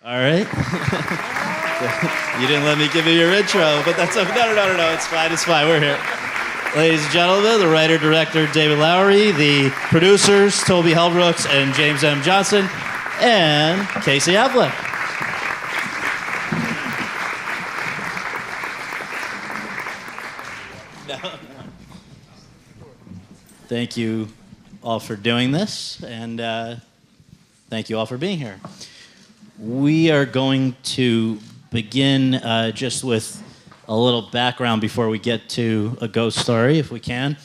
All right. You didn't let me give you your intro, but that's okay. No. It's fine. It's fine. We're here. Ladies and gentlemen, the writer-director David Lowery, the producers Toby Halbrooks and James M. Johnston, and Casey Affleck. Thank you all for doing this, and thank you all for being here. We are going to begin just with a little background before we get to a ghost story, if we can.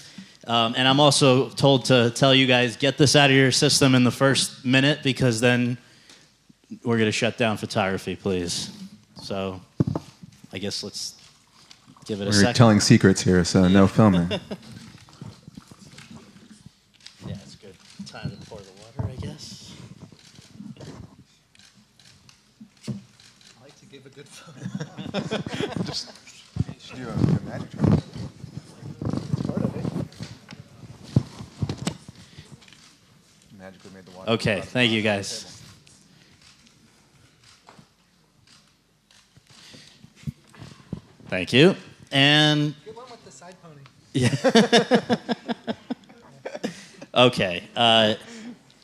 And I'm also told to tell you guys, get this out of your system in the first minute, because then we're going to shut down photography, please. So I guess let's give it a second. We're telling secrets here, so no filming. Yeah, it's a good time to pour the water, I guess. I like to give a good photo. Just do a magic trick. Magically made the water. Okay, thank you guys. Thank you. And Good one with the side pony. yeah. Okay.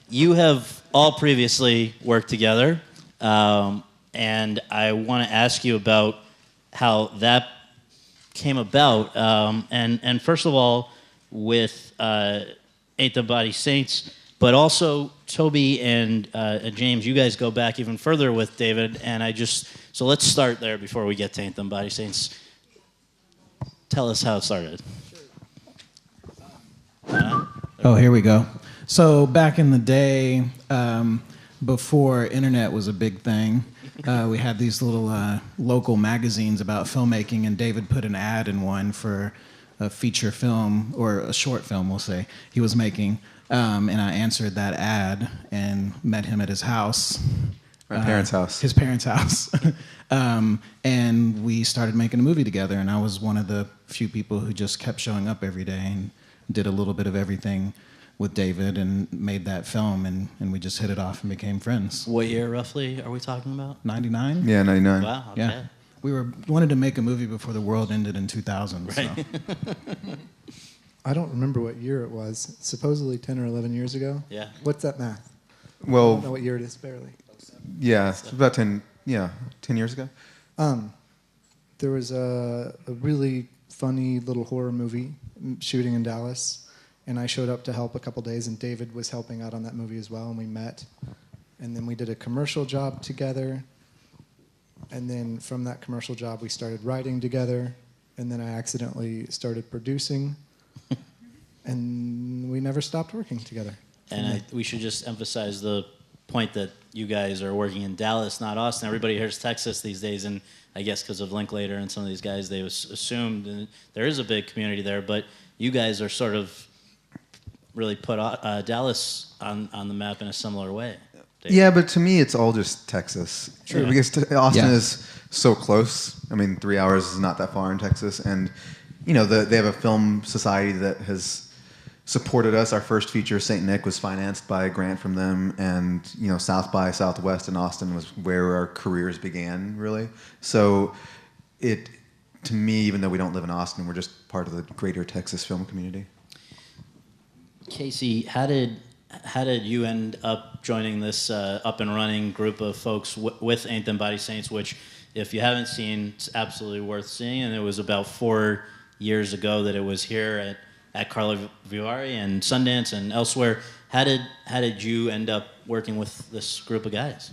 You have all previously worked together, and I want to ask you about how that came about. And first of all, with Ain't the Body Saints, but also Toby and James, you guys go back even further with David, and so let's start there before we get to Ain't the Body Saints. Tell us how it started. Oh, here we go. So back in the day, before internet was a big thing, we had these little local magazines about filmmaking, and David put an ad in one for a feature film, or a short film, we'll say, he was making. And I answered that ad and met him at his house. My parents' house. His parents' house. And we started making a movie together, and I was one of the few people who just kept showing up every day and did a little bit of everything with David and made that film, and we just hit it off and became friends. What year, roughly, are we talking about? 99? Yeah, 99. Wow, okay. Yeah. We wanted to make a movie before the world ended in 2000. Right. So. I don't remember what year it was. Supposedly 10 or 11 years ago. Yeah. What's that math? I don't know Well, what year it is, barely. yeah, it's about 10 years ago. There was a really funny little horror movie shooting in Dallas, and I showed up to help a couple days, and David was helping out on that movie as well, and we met. And then we did a commercial job together, and then from that commercial job we started writing together, and then I accidentally started producing, and we never stopped working together. And we should just emphasize the point that you guys are working in Dallas, not Austin. Everybody hears Texas these days, and I guess because of Linklater and some of these guys, they assumed, and there is a big community there, but you guys are sort of really put Dallas on the map in a similar way. David. Yeah, but to me, it's all just Texas. Sure. Because Austin is so close. I mean, 3 hours is not that far in Texas. And, you know, they have a film society that has supported us. Our first feature, St. Nick, was financed by a grant from them. And, you know, South by Southwest in Austin was where our careers began, really. So to me, even though we don't live in Austin, we're just part of the greater Texas film community. Casey, how did you end up joining this up and running group of folks with Ain't Them Body Saints, which, if you haven't seen, it's absolutely worth seeing. And it was about 4 years ago that it was here at KVIFF and Sundance and elsewhere. How did you end up working with this group of guys?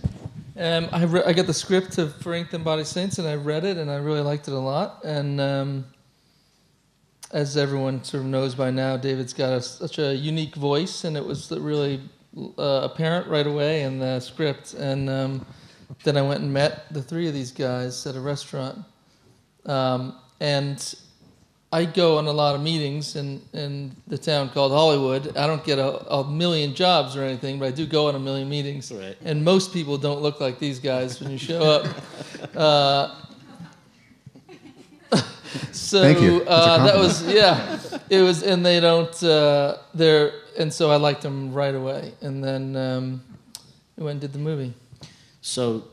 I got the script for Ain't Them Body Saints, and I read it, and I really liked it a lot. And as everyone sort of knows by now, David's got such a unique voice, and it was really apparent right away in the script. And then I went and met the three of these guys at a restaurant. And I go on a lot of meetings in the town called Hollywood. I don't get a million jobs or anything, but I do go on a million meetings. Right. And most people don't look like these guys when you show up. So Thank you. that was it was, and they don't and so I liked them right away, and then we went and did the movie. So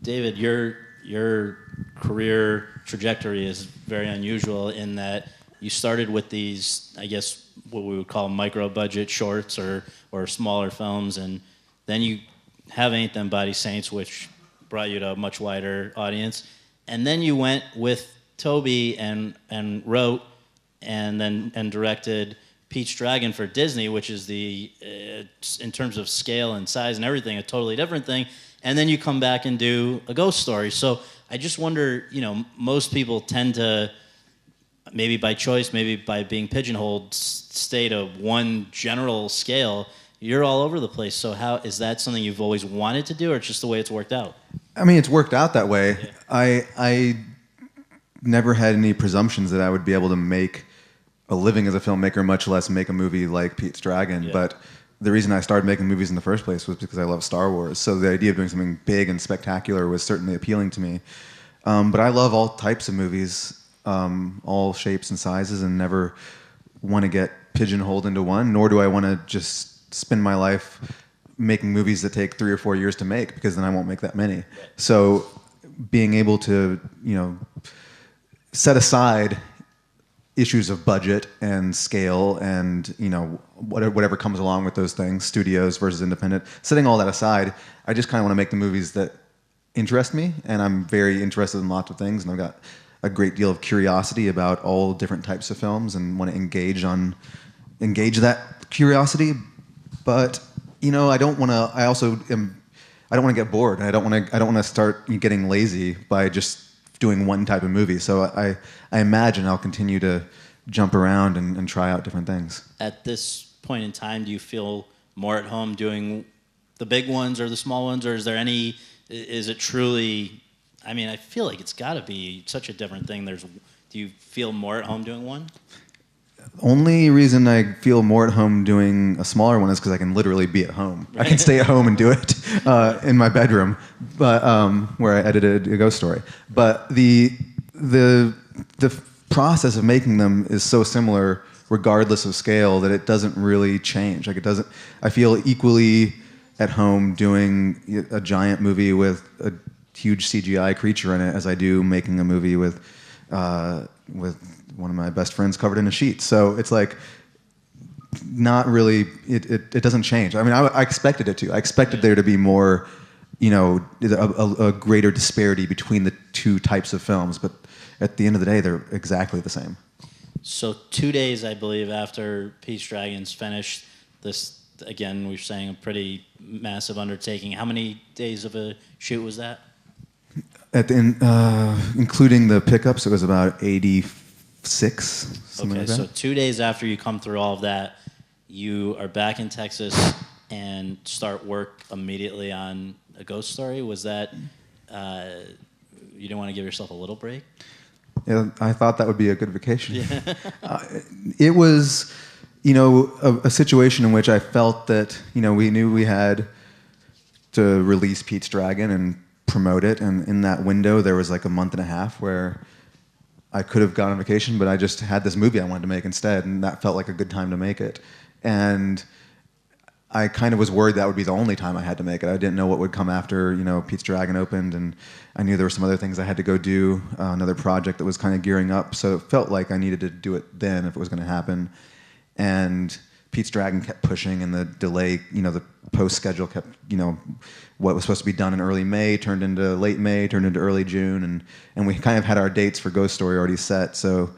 David, your career trajectory is very unusual in that you started with these, I guess, what we would call micro-budget shorts or smaller films, and then you have Ain't Them Body Saints, which brought you to a much wider audience, and then you went with Toby and wrote and directed Pete's Dragon for Disney, which is in terms of scale and size and everything, a totally different thing. And then you come back and do a ghost story. So I just wonder, most people tend to, maybe by choice, maybe by being pigeonholed, stay to one general scale. You're all over the place. So how is that something you've always wanted to do, or it's just the way it's worked out? I mean, it's worked out that way. Yeah. I never had any presumptions that I would be able to make a living as a filmmaker, much less make a movie like Pete's Dragon. Yeah. But the reason I started making movies in the first place was because I love Star Wars. So the idea of doing something big and spectacular was certainly appealing to me. But I love all types of movies, all shapes and sizes, and never want to get pigeonholed into one, nor do I want to just spend my life making movies that take 3 or 4 years to make, because then I won't make that many. So being able to, set aside issues of budget and scale and whatever comes along with those things, studios versus independent, setting all that aside, I just kind of want to make the movies that interest me, and I'm very interested in lots of things, and I've got a great deal of curiosity about all different types of films and want to engage that curiosity. But I don't want to. I don't want to get bored. I don't want to start getting lazy by just doing one type of movie. So I imagine I'll continue to jump around and try out different things. At this point in time, do you feel more at home doing the big ones or the small ones, or is it truly, I feel like it's got to be such a different thing. Do you feel more at home doing one? Only reason I feel more at home doing a smaller one is because I can literally be at home. Right. I can stay at home and do it in my bedroom, but where I edited a ghost story. But the process of making them is so similar, regardless of scale, that it doesn't really change. I feel equally at home doing a giant movie with a huge CGI creature in it as I do making a movie with one of my best friends covered in a sheet. So it's like, not really, it doesn't change. I expected it to. I expected there to be more, a greater disparity between the two types of films, but at the end of the day, they're exactly the same. So 2 days, I believe, after Pete's Dragon's finished, this, again, we were saying a pretty massive undertaking. How many days of a shoot was that? At the end, including the pickups, it was about 86, something like that. So 2 days after you come through all of that, you are back in Texas and start work immediately on a ghost story. Was that, you didn't want to give yourself a little break? Yeah, I thought that would be a good vacation. Yeah. It was, a situation in which I felt that, we knew we had to release Pete's Dragon and promote it, and in that window there was like a month and a half where I could have gone on vacation, but I just had this movie I wanted to make instead, and that felt like a good time to make it. And I kind of was worried that would be the only time I had to make it. I didn't know what would come after, Pete's Dragon opened, and I knew there were some other things I had to go do, another project that was kind of gearing up, so it felt like I needed to do it then if it was going to happen. And Pete's Dragon kept pushing, and the delay, the post schedule kept, what was supposed to be done in early May turned into late May, turned into early June, and we kind of had our dates for Ghost Story already set, so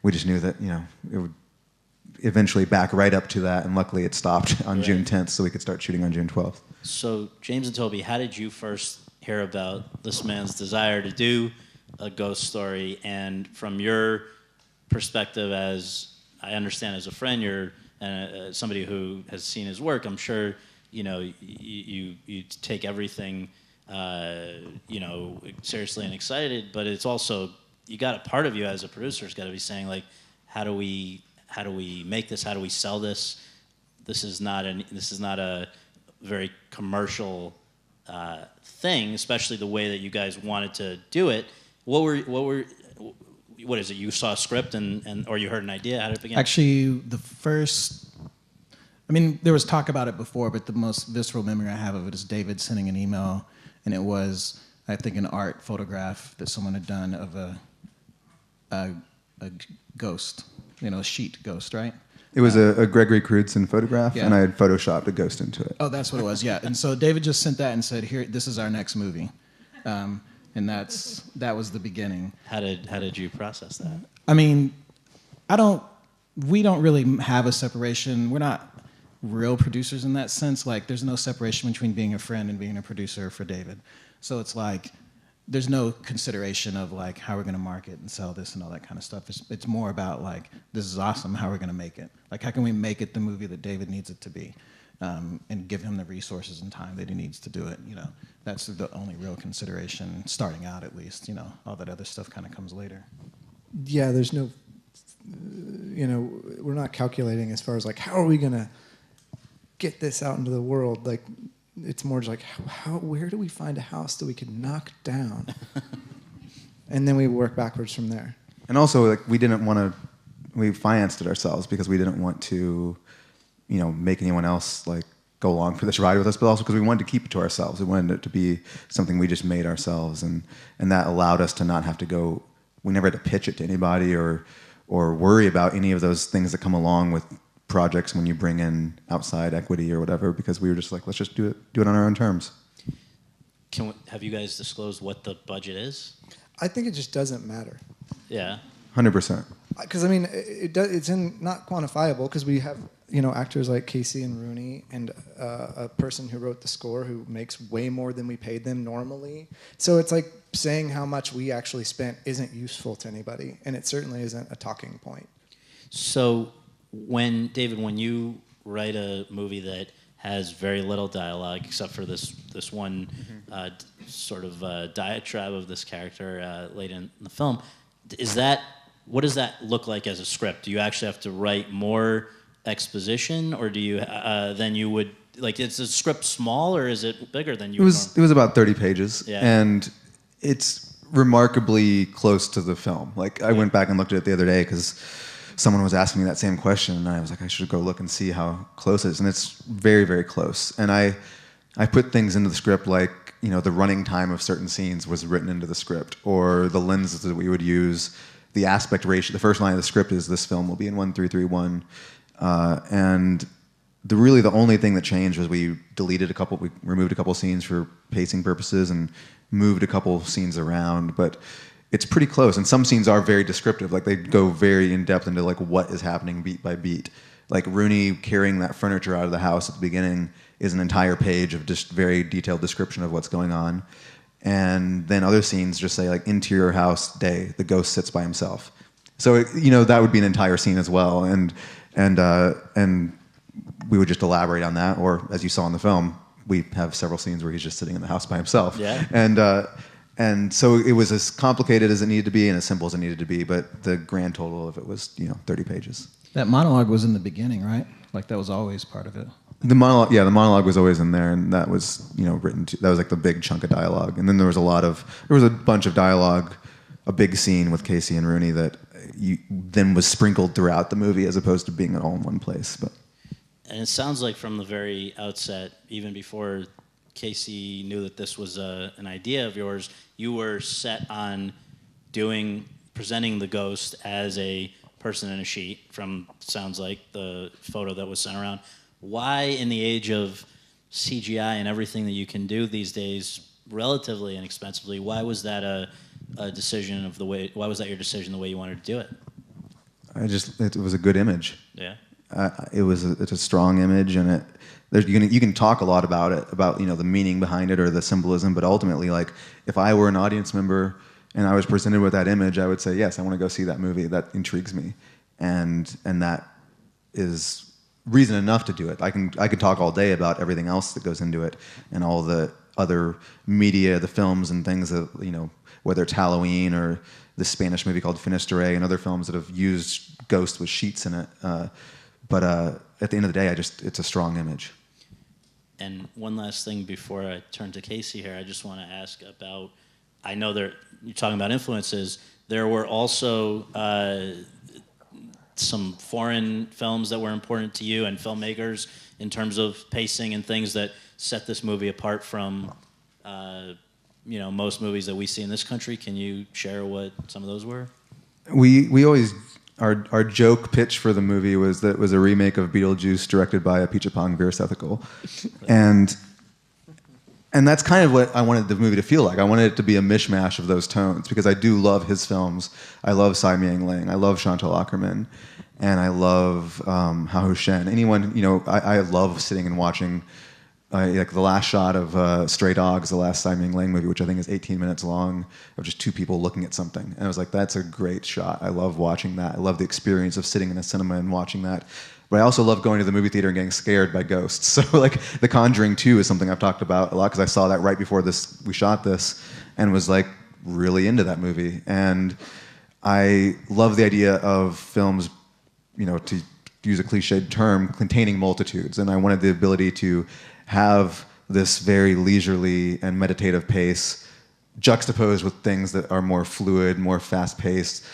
we just knew that, it would eventually back right up to that, and luckily it stopped on June 10th, so we could start shooting on June 12th. So, James and Toby, how did you first hear about this man's desire to do a ghost story? And from your perspective, as I understand as a friend, you're somebody who has seen his work, I'm sure, you take everything, seriously and excited, but it's also, you got a part of you as a producer has got to be saying, like, how do we make this? How do we sell this? This is not a very commercial thing, especially the way that you guys wanted to do it. What is it? You saw a script or you heard an idea? How did it begin? Actually, there was talk about it before, but the most visceral memory I have of it is David sending an email, and it was, I think, an art photograph that someone had done of a ghost, a sheet ghost, right? It was a Gregory Crewdson photograph, Yeah. and I had photoshopped a ghost into it. Oh, that's what it was, yeah. And so David just sent that and said, "Here, this is our next movie," and that was the beginning. How did you process that? I mean, we don't really have a separation. We're not real producers in that sense. Like, there's no separation between being a friend and being a producer for David. So it's like, there's no consideration of like how we're going to market and sell this and all that kind of stuff. It's more about like, this is awesome, how we're going to make it. Like, how can we make it the movie that David needs it to be, and give him the resources and time that he needs to do it. That's the only real consideration, starting out at least. All that other stuff kind of comes later. Yeah, there's no, we're not calculating as far as like, how are we going to get this out into the world? Like, it's more just like, where do we find a house that we can knock down? And then we work backwards from there. And also, like, we financed it ourselves because we didn't want to, make anyone else like go along for this ride with us, but also because we wanted to keep it to ourselves. We wanted it to be something we just made ourselves, and that allowed us to not have to go. We never had to pitch it to anybody or worry about any of those things that come along with projects when you bring in outside equity or whatever, because we were just like, let's just do it on our own terms. Have you guys disclosed what the budget is? I think it just doesn't matter. Yeah. 100%. Because I mean, it's not quantifiable, because we have actors like Casey and Rooney, and a person who wrote the score who makes way more than we paid them normally. So it's like saying how much we actually spent isn't useful to anybody, and it certainly isn't a talking point. So when you write a movie that has very little dialogue except for this one sort of diatribe of this character late in the film, what does that look like as a script? Do you actually have to write more exposition, or do you than you would like? Is the script small, or is it bigger than you? It was about 30 pages, yeah. And it's remarkably close to the film. Like, I went back and looked at it the other day because someone was asking me that same question, and I was like, I should go look and see how close it is, and it's very, very close. And I put things into the script like, the running time of certain scenes was written into the script, or the lenses that we would use, the aspect ratio. The first line of the script is, this film will be in 1:3:3:1, and the only thing that changed was we removed a couple scenes for pacing purposes and moved a couple scenes around, but it's pretty close. And some scenes are very descriptive, like they go very in depth into like what is happening beat by beat. Like Rooney carrying that furniture out of the house at the beginning is an entire page of just very detailed description of what's going on. And then other scenes just say like, interior house day, the ghost sits by himself. So that would be an entire scene as well, and we would just elaborate on that. Or as you saw in the film, we have several scenes where he's just sitting in the house by himself. Yeah. And so it was as complicated as it needed to be and as simple as it needed to be, but the grand total of it was 30 pages. That monologue was in the beginning, right? Like, that was always part of it. The monologue was always in there, and that was written. That was like the big chunk of dialogue, and then there was a bunch of dialogue, a big scene with Casey and Rooney that then was sprinkled throughout the movie as opposed to being all in one place. But and it sounds like from the very outset, even before Casey knew that this was an idea of yours, you were set on presenting the ghost as a person in a sheet, from, sounds like, the photo that was sent around. Why, in the age of CGI and everything that you can do these days relatively inexpensively, why was that a decision of the way? Why was that your decision, the way you wanted to do it? It was a good image. Yeah. It's a strong image, and you can talk a lot about it, about the meaning behind it or the symbolism, but ultimately, like, if I were an audience member and I was presented with that image, I would say, yes, I want to go see that movie. That intrigues me, and that is reason enough to do it. I could talk all day about everything else that goes into it and all the other media, the films and things that, whether it's Halloween or this Spanish movie called Finisterre and other films that have used ghosts with sheets in it. But at the end of the day, it's a strong image. And one last thing before I turn to Casey here, I just want to ask about, I know you're talking about influences. There were also some foreign films that were important to you and filmmakers in terms of pacing and things that set this movie apart from most movies that we see in this country. Can you share what some of those were? We always our joke pitch for the movie was that it was a remake of Beetlejuice directed by Apichatpong Veerasethakul, and that's kind of what I wanted the movie to feel like. I wanted it to be a mishmash of those tones because I do love his films. I love Tsai Ming-liang. I love Chantal Akerman, and I love Hao Shen. Anyone, I love sitting and watching. Like the last shot of Stray Dogs, the last Tsai Ming-liang movie, which I think is 18 minutes long, of just two people looking at something. And I was like, that's a great shot. I love watching that. I love the experience of sitting in a cinema and watching that. But I also love going to the movie theater and getting scared by ghosts. So like The Conjuring 2 is something I've talked about a lot because I saw that right before we shot this and was like really into that movie. And I love the idea of films, to use a cliched term, containing multitudes. And I wanted the ability to have this very leisurely and meditative pace juxtaposed with things that are more fluid, more fast-paced,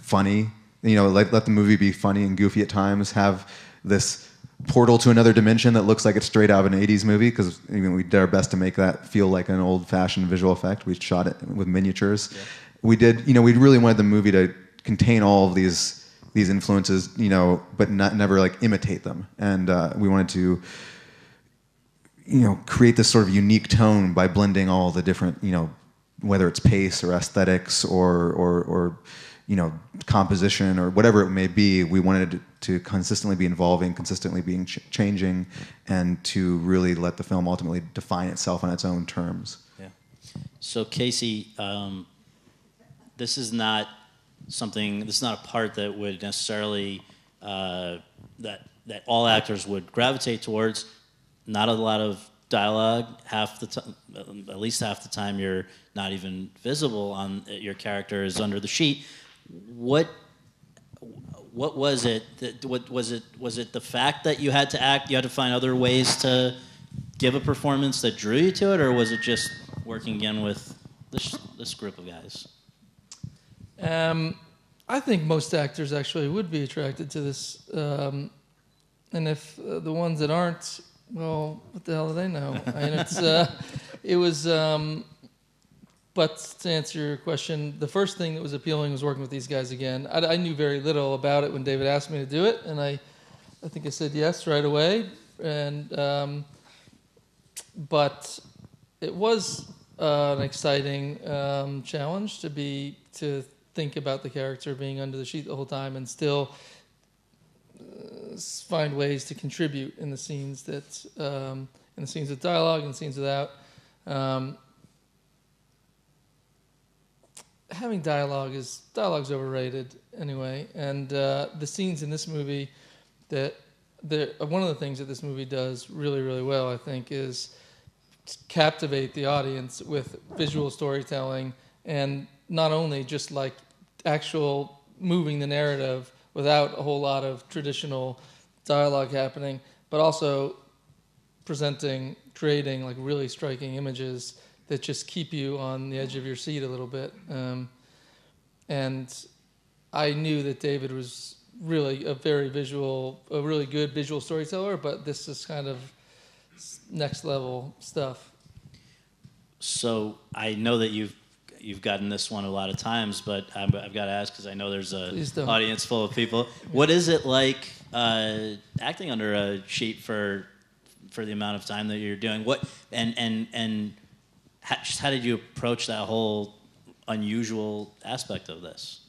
funny. Let the movie be funny and goofy at times. Have this portal to another dimension that looks like it's straight out of an 80s movie because we did our best to make that feel like an old-fashioned visual effect. We shot it with miniatures. Yeah. We did, we really wanted the movie to contain all of these influences, but never like imitate them. And we wanted to create this sort of unique tone by blending all the different, whether it's pace or aesthetics or composition or whatever it may be. We wanted it to consistently be evolving, consistently being changing, and to really let the film ultimately define itself on its own terms. Yeah. So Casey, this is not a part that would necessarily that all actors would gravitate towards. Not a lot of dialogue. At least half the time, you're not even visible on your character is under the sheet. What was it? Was it the fact that you had to act? You had to find other ways to give a performance that drew you to it, or was it just working again with this group of guys? I think most actors actually would be attracted to this, and if the ones that aren't. Well, what the hell do they know? It was, but to answer your question, the first thing that was appealing was working with these guys again. I knew very little about it when David asked me to do it, and I think I said yes right away. And but it was an exciting challenge to think about the character being under the sheet the whole time and still find ways to contribute in the scenes with dialogue and scenes without. Having dialogue's overrated anyway, and the scenes in this movie one of the things that this movie does really, really well, I think, is captivate the audience with visual storytelling, and not only just like actual moving the narrative without a whole lot of traditional dialogue happening, but also creating like really striking images that just keep you on the edge of your seat a little bit. And I knew that David was really a really good visual storyteller, but this is kind of next level stuff. So I know that you've gotten this one a lot of times, but I've got to ask because I know there's an audience full of people. What is it like acting under a sheet for the amount of time that you're doing? What and how did you approach that whole unusual aspect of this?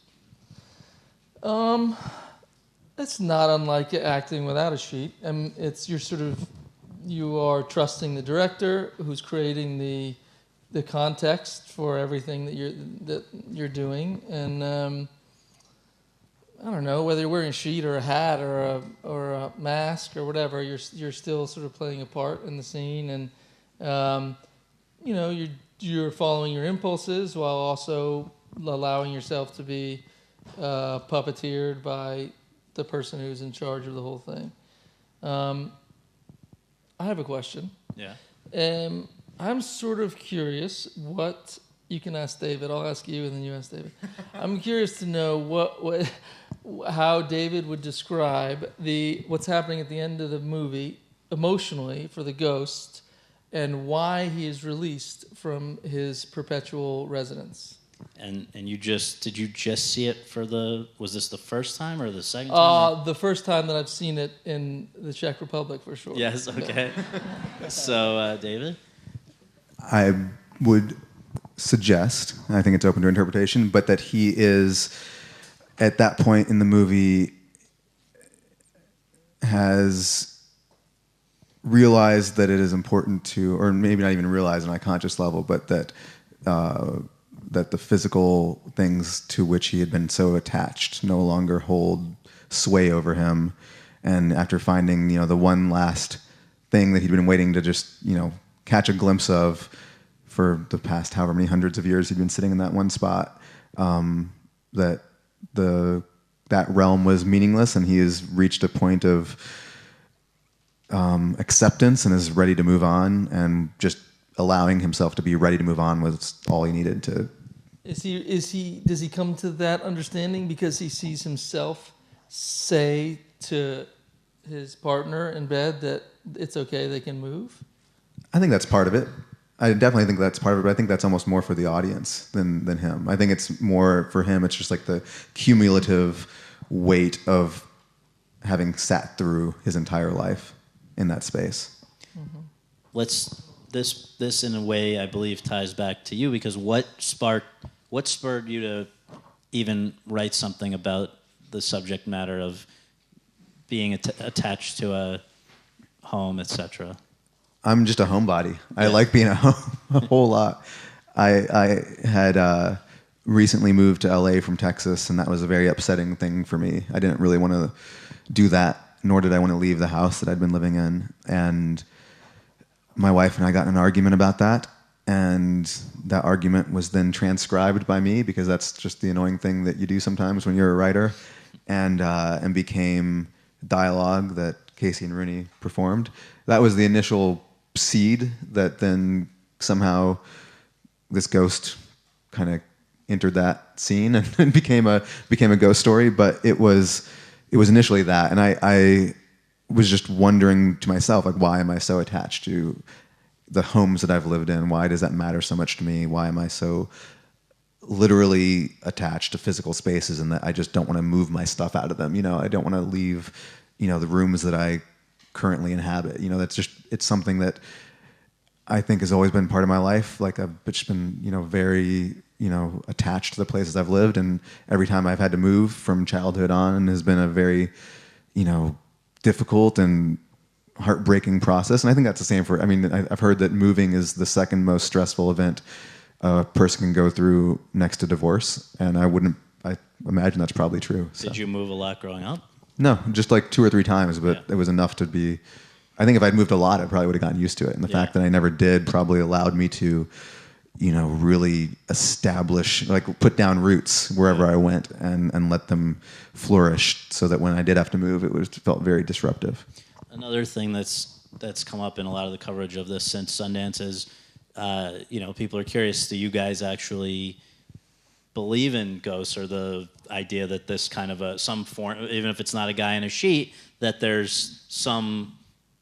It's not unlike acting without a sheet. You are trusting the director who's creating the context for everything that you're doing, and I don't know whether you're wearing a sheet or a hat or a mask or whatever. You're still sort of playing a part in the scene, and you're following your impulses while also allowing yourself to be puppeteered by the person who's in charge of the whole thing. I have a question. Yeah. I'm sort of curious what you can ask David. I'll ask you, and then you ask David. I'm curious to know how David would describe what's happening at the end of the movie emotionally for the ghost, and why he is released from his perpetual residence. And did you just see it was this the first time or the second time? The first time that I've seen it in the Czech Republic, for sure. Yes, okay. So, David? I would suggest, and I think it's open to interpretation, but that he is, at that point in the movie, has realized that it is important to, or maybe not even realize on a conscious level, but that that the physical things to which he had been so attached no longer hold sway over him. And after finding, the one last thing that he'd been waiting to just, catch a glimpse of for the past however many hundreds of years he'd been sitting in that one spot, that realm was meaningless, and he has reached a point of acceptance and is ready to move on, and just allowing himself to be ready to move on was all he needed to. Does he come to that understanding because he sees himself say to his partner in bed that it's okay, they can move? I think that's part of it. I definitely think that's part of it, but I think that's almost more for the audience than him. I think it's more for him, it's just like the cumulative weight of having sat through his entire life in that space. Mm-hmm. This in a way, I believe, ties back to you, because what spurred you to even write something about the subject matter of being attached to a home, etc.? I'm just a homebody. I like being at home a whole lot. I had recently moved to LA from Texas, and that was a very upsetting thing for me. I didn't really want to do that, nor did I want to leave the house that I'd been living in. And my wife and I got in an argument about that, and that argument was then transcribed by me, because that's just the annoying thing that you do sometimes when you're a writer, and became dialogue that Casey and Rooney performed. That was the initial seed that then somehow this ghost kind of entered that scene and became a ghost story. But it was initially that, and I was just wondering to myself, like, why am I so attached to the homes that I've lived in? Why does that matter so much to me? Why am I so literally attached to physical spaces, and that I just don't want to move my stuff out of them? I don't want to leave, the rooms that I currently inhabit. It's something that I think has always been part of my life. Like, I've just been, very, attached to the places I've lived, and every time I've had to move from childhood on has been a very, difficult and heartbreaking process. And I think that's the same I've heard that moving is the second most stressful event a person can go through next to divorce. And I imagine that's probably true. So. Did you move a lot growing up? No, just like 2 or 3 times, but it was enough to be, I think if I'd moved a lot, I probably would have gotten used to it. And the fact that I never did probably allowed me to, really establish, like, put down roots wherever I went and let them flourish, so that when I did have to move, it felt very disruptive. Another thing that's come up in a lot of the coverage of this since Sundance is, people are curious, do you guys actually believe in ghosts, or the idea that this kind of some form, even if it's not a guy in a sheet, that there's some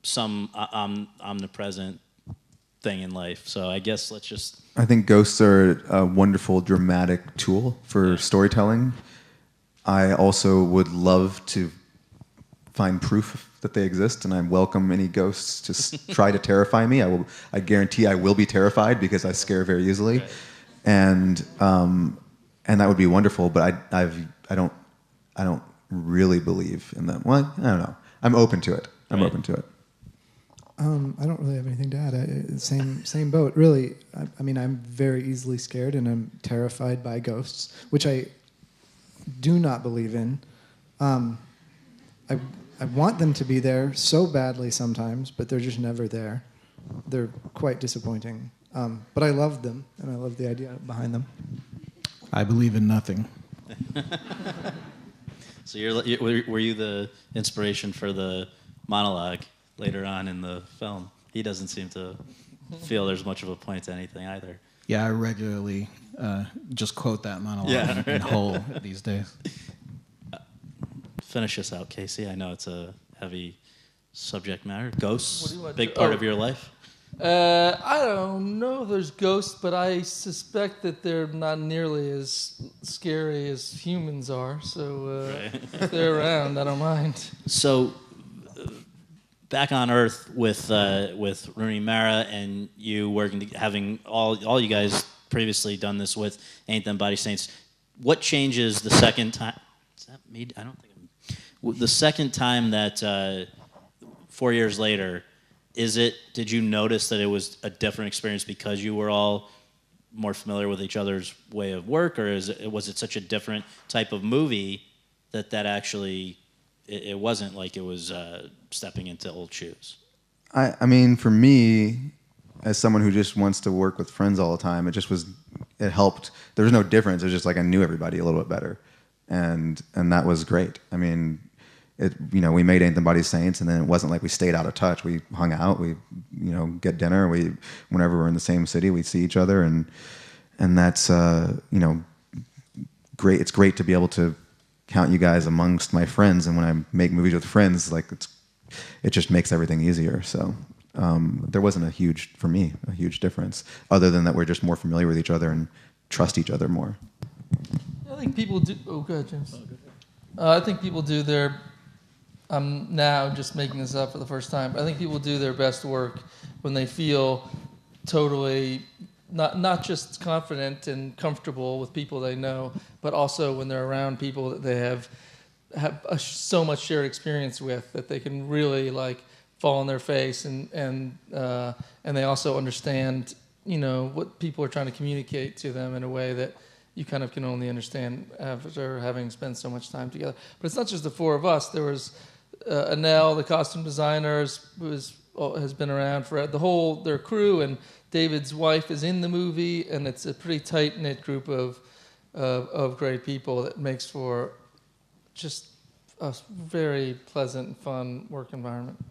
omnipresent thing in life? So I guess I think ghosts are a wonderful dramatic tool for storytelling. I also would love to find proof that they exist, and I welcome any ghosts to try to terrify me. I guarantee I will be terrified, because I scare very easily. Right. And that would be wonderful, but I don't really believe in them. Well, I don't know. I'm open to it. Open to it. I don't really have anything to add. Same boat, really. I'm very easily scared, and I'm terrified by ghosts, which I do not believe in. I want them to be there so badly sometimes, but they're just never there. They're quite disappointing. But I love them, and I love the idea behind them. I believe in nothing. So were you the inspiration for the monologue later on in the film? He doesn't seem to feel there's much of a point to anything either. Yeah, I regularly just quote that monologue in whole these days. Finish us out, Casey. I know it's a heavy subject matter. Ghosts, big part of your life? I don't know if there's ghosts, but I suspect that they're not nearly as scary as humans are. So if they're around, I don't mind. So, back on Earth with Rooney Mara and you working, having all you guys previously done this with Ain't Them Body Saints. What changes the second time? Is that me? I don't think the second time that 4 years later. Did you notice that it was a different experience because you were all more familiar with each other's way of work, or was it such a different type of movie that actually it wasn't like it was stepping into old shoes? I mean, for me, as someone who just wants to work with friends all the time, it helped. There was no difference. It was just like I knew everybody a little bit better, and that was great. I mean, we made Ain't Them Body Saints, and then it wasn't like we stayed out of touch. We hung out. We, get dinner. Whenever we're in the same city, we see each other, and that's great. It's great to be able to count you guys amongst my friends, and when I make movies with friends, like it just makes everything easier. So there wasn't a huge difference, other than that we're just more familiar with each other and trust each other more. I think people do. Oh, go ahead, James. I think people do their. I'm now just making this up for the first time. I think people do their best work when they feel totally not just confident and comfortable with people they know, but also when they're around people that they have so much shared experience with that they can really like fall on their face and they also understand what people are trying to communicate to them in a way that you kind of can only understand after having spent so much time together. But it's not just the four of us. There was Anel, the costume designer, has been around for their crew, and David's wife is in the movie, and it's a pretty tight-knit group of great people that makes for just a very pleasant, fun work environment.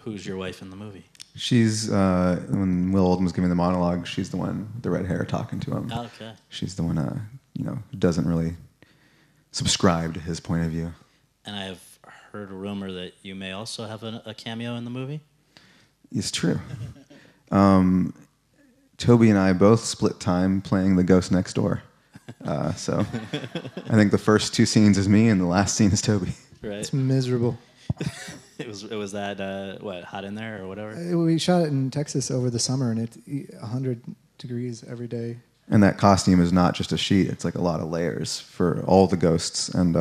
Who's your wife in the movie? She's, when Will Oldham's giving the monologue, she's the one with the red hair talking to him. Oh, okay. She's the one, who doesn't really subscribe to his point of view. And I have heard a rumor that you may also have a cameo in the movie? It's true. Toby and I both split time playing the ghost next door. So I think the first two scenes is me and the last scene is Toby. Right. It's miserable. It was that hot in there or whatever? We shot it in Texas over the summer, and it's 100 degrees every day. And that costume is not just a sheet; it's like a lot of layers for all the ghosts, and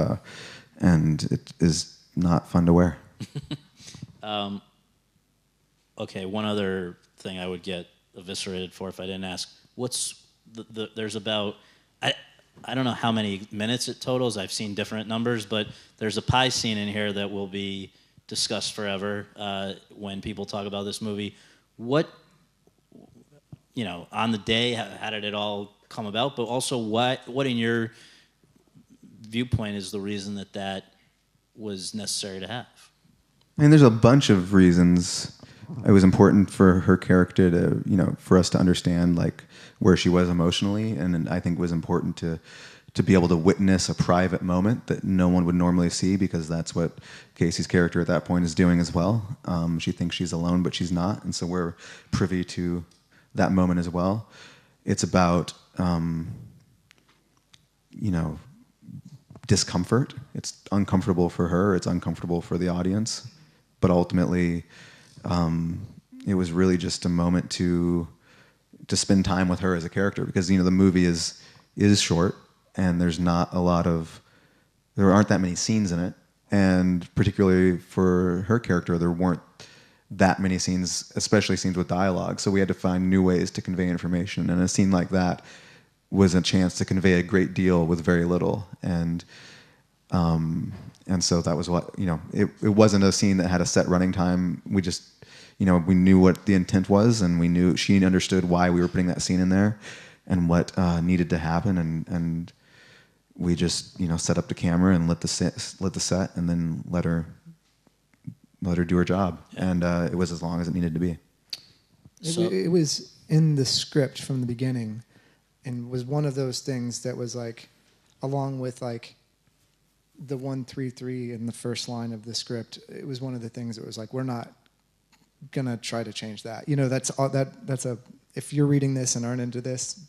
it is not fun to wear. Okay, one other thing I would get eviscerated for if I didn't ask. There's about I don't know how many minutes it totals. I've seen different numbers, but there's a pie scene in here that will be discussed forever when people talk about this movie. What, on the day, how did it all come about? But also, what in your viewpoint is the reason that was necessary to have? I mean, there's a bunch of reasons. It was important for her character to, for us to understand like where she was emotionally, and I think it was important to be able to witness a private moment that no one would normally see, because that's what Casey's character at that point is doing as well. She thinks she's alone, but she's not, and so we're privy to that moment as well. It's about, discomfort. It's uncomfortable for her. It's uncomfortable for the audience, but ultimately, it was really just a moment to spend time with her as a character, because the movie is short and there aren't that many scenes in it, and particularly for her character there weren't that many scenes, especially scenes with dialogue, so we had to find new ways to convey information, and a scene like that was a chance to convey a great deal with very little, and so that was what, it wasn't a scene that had a set running time. We just, we knew what the intent was, and we knew she understood why we were putting that scene in there and what needed to happen, and we just, set up the camera and lit the set and then let her do her job. Yeah. And it was as long as it needed to be. It was in the script from the beginning, and was one of those things that was like, along with like the 133 in the first line of the script, it was one of the things that was like, we're not gonna try to change that. You know, that's all, that's a, if you're reading this and aren't into this,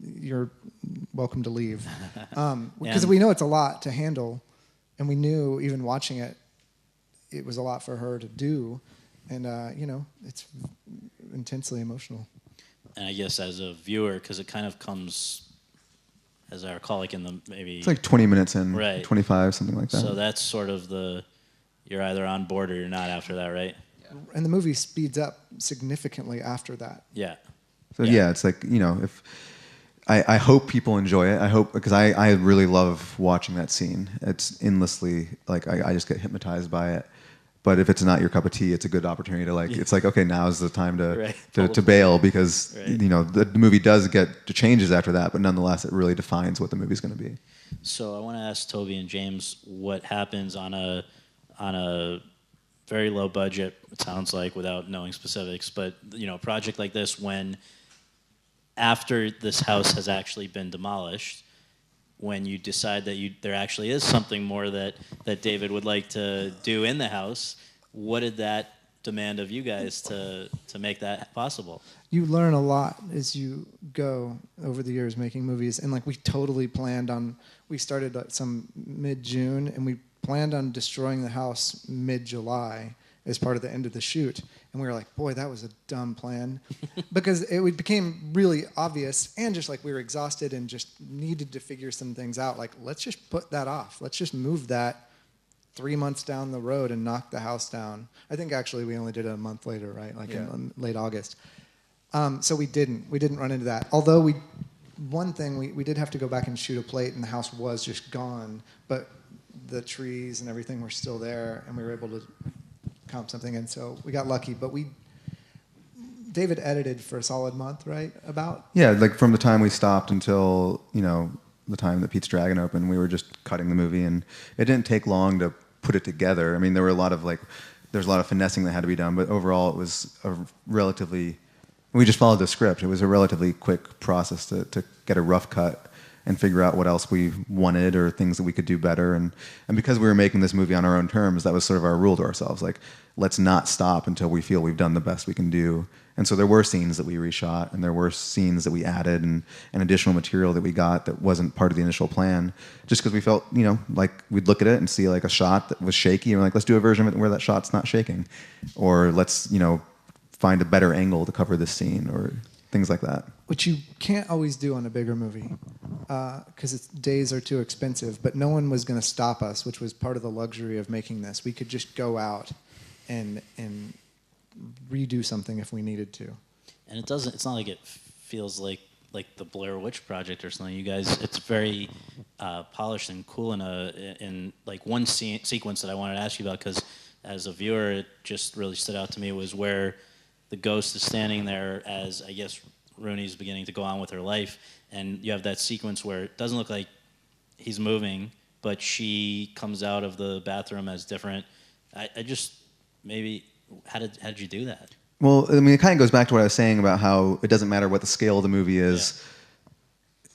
you're welcome to leave. Because we know it's a lot to handle, and we knew even watching it, it was a lot for her to do, and you know, it's intensely emotional. And I guess as a viewer, because it kind of comes, as I recall, like in the maybe... It's like 20 minutes in, right. 25, something like that. So that's sort of you're either on board or you're not after that, right? And the movie speeds up significantly after that. Yeah. So yeah, it's like, you know, if I hope people enjoy it. I hope, because I really love watching that scene. It's endlessly, like, I just get hypnotized by it. But if it's not your cup of tea, it's a good opportunity to it's like, okay, now is the time to bail, because you know the movie does get to changes after that, but nonetheless it really defines what the movie's going to be. So I want to ask Toby and James what happens on a very low budget, it sounds like, without knowing specifics, but you know, a project like this, when after this house has actually been demolished, when you decide that there actually is something more that David would like to do in the house, what did that demand of you guys to make that possible? You learn a lot as you go over the years making movies, and like we totally planned on, we started some mid-June, and we planned on destroying the house mid-July as part of the end of the shoot. And we were like, boy, that was a dumb plan. Because it became really obvious, and just like we were exhausted and just needed to figure some things out. Like, let's just put that off. Let's just move that 3 months down the road and knock the house down. I think actually we only did it a month later, right? Like in late August. So we didn't run into that. Although we did have to go back and shoot a plate, and the house was just gone, but the trees and everything were still there, and we were able to comp something, and so we got lucky. But David edited for a solid month, right? About? Yeah, like from the time we stopped until, you know, the time that Pete's Dragon opened, we were just cutting the movie, and it didn't take long to put it together. I mean, there was a lot of finessing that had to be done, but overall it was we just followed the script. It was a relatively quick process to get a rough cut and figure out what else we wanted or things that we could do better. And because we were making this movie on our own terms, that was sort of our rule to ourselves. Like, let's not stop until we feel we've done the best we can do. And so there were scenes that we reshot, and there were scenes that we added, and additional material that we got that wasn't part of the initial plan, just because we felt, you know, like we'd look at it and see like a shot that was shaky, and we're like, let's do a version of it where that shot's not shaking. Or let's, you know, find a better angle to cover this scene, or things like that. Which you can't always do on a bigger movie, because days are too expensive. But no one was going to stop us, which was part of the luxury of making this. We could just go out and redo something if we needed to. And it's not like it feels like the Blair Witch Project or something. You guys, it's very polished and cool in like one sequence that I wanted to ask you about, because as a viewer, it just really stood out to me, was where the ghost is standing there as, I guess, Rooney's beginning to go on with her life, and you have that sequence where it doesn't look like he's moving, but she comes out of the bathroom as different. I just, maybe, how did you do that? Well, I mean, it kind of goes back to what I was saying about how it doesn't matter what the scale of the movie is. Yeah.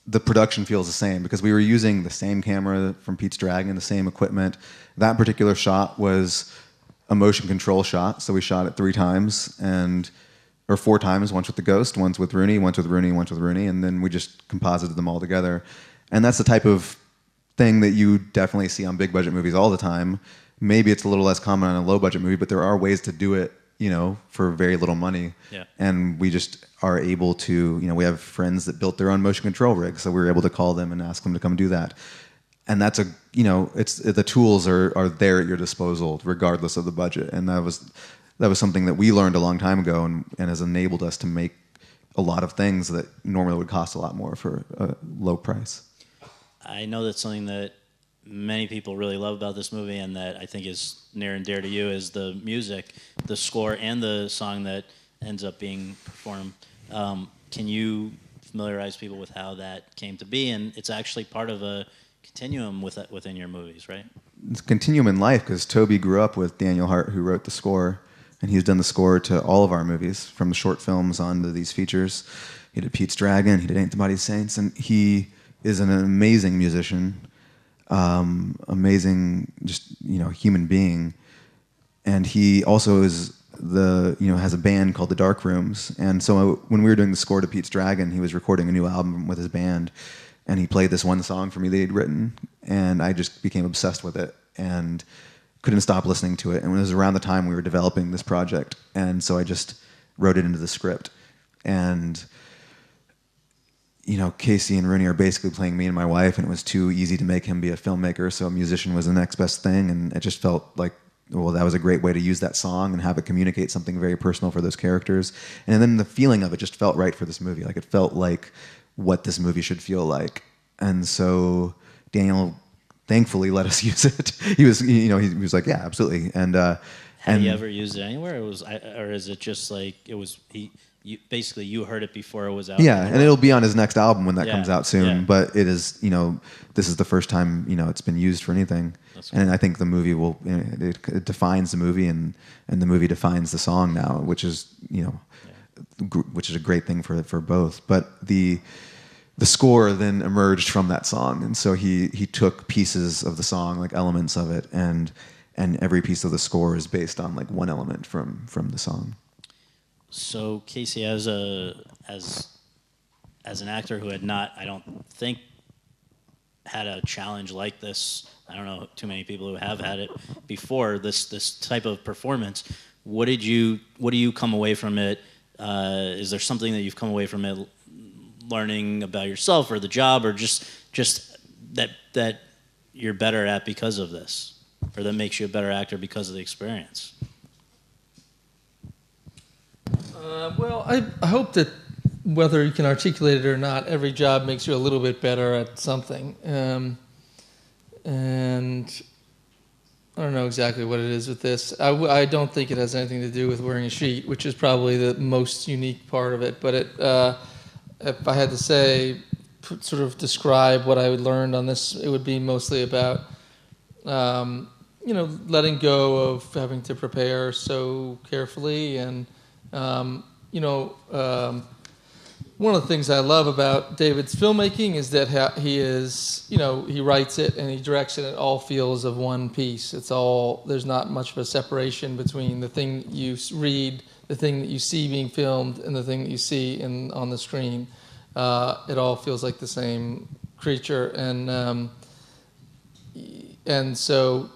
The production feels the same, because we were using the same camera from Pete's Dragon, the same equipment. That particular shot was a motion control shot, so we shot it 3 times, or 4 times, once with the ghost, once with Rooney, once with Rooney, once with Rooney, and then we just composited them all together. And that's the type of thing that you definitely see on big budget movies all the time. Maybe it's a little less common on a low budget movie, but there are ways to do it, you know, for very little money. Yeah. And we just are able to, you know, we have friends that built their own motion control rig, so we were able to call them and ask them to come do that. And that's the tools are there at your disposal regardless of the budget. And that was something that we learned a long time ago, and has enabled us to make a lot of things that normally would cost a lot more for a low price. I know that's something that many people really love about this movie, and that I think is near and dear to you, is the music, the score, and the song that ends up being performed. Can you familiarize people with how that came to be? And it's actually part of a continuum within your movies, right? It's a continuum in life, because Toby grew up with Daniel Hart, who wrote the score, and he's done the score to all of our movies, from the short films on to these features. He did Pete's Dragon, he did Ain't the Body Saints, and he is an amazing musician, amazing, just, you know, human being. And he also is has a band called the Dark Rooms, and so when we were doing the score to Pete's Dragon, he was recording a new album with his band, and he played this one song for me that he'd written, and I just became obsessed with it and couldn't stop listening to it. And it was around the time we were developing this project, and so I just wrote it into the script. And Casey and Rooney are basically playing me and my wife, and it was too easy to make him be a filmmaker, so a musician was the next best thing, and it just felt like, well, that was a great way to use that song and have it communicate something very personal for those characters. And then the feeling of it just felt right for this movie. Like, it felt like what this movie should feel like. And so Daniel thankfully let us use it. He was like, yeah, absolutely. And Have you ever used it anywhere? Or is it just like you heard it before it was out? Yeah, and it'll be on his next album when that comes out soon. Yeah. But it is, this is the first time it's been used for anything. That's cool. And I think the movie will it defines the movie, and the movie defines the song now, which is which is a great thing for both. But the score then emerged from that song, and so he took pieces of the song, like elements of it, and every piece of the score is based on like one element from the song. So Casey, as an actor who had not, I don't think, had a challenge like this, I don't know too many people who have had it before, this type of performance, what do you come away from it? Is there something that you've come away from it learning about yourself or the job, or just that you're better at because of this, or that makes you a better actor because of the experience? Well, I hope that whether you can articulate it or not, every job makes you a little bit better at something. And I don't know exactly what it is with this. I don't think it has anything to do with wearing a sheet, which is probably the most unique part of it. But if I had to say, sort of describe what I would learned on this, it would be mostly about, letting go of having to prepare so carefully. And, one of the things I love about David's filmmaking is that he is, he writes it and he directs it, and it all feels of one piece. There's not much of a separation between the thing you read, the thing that you see being filmed, and the thing that you see on the screen. It all feels like the same creature, and so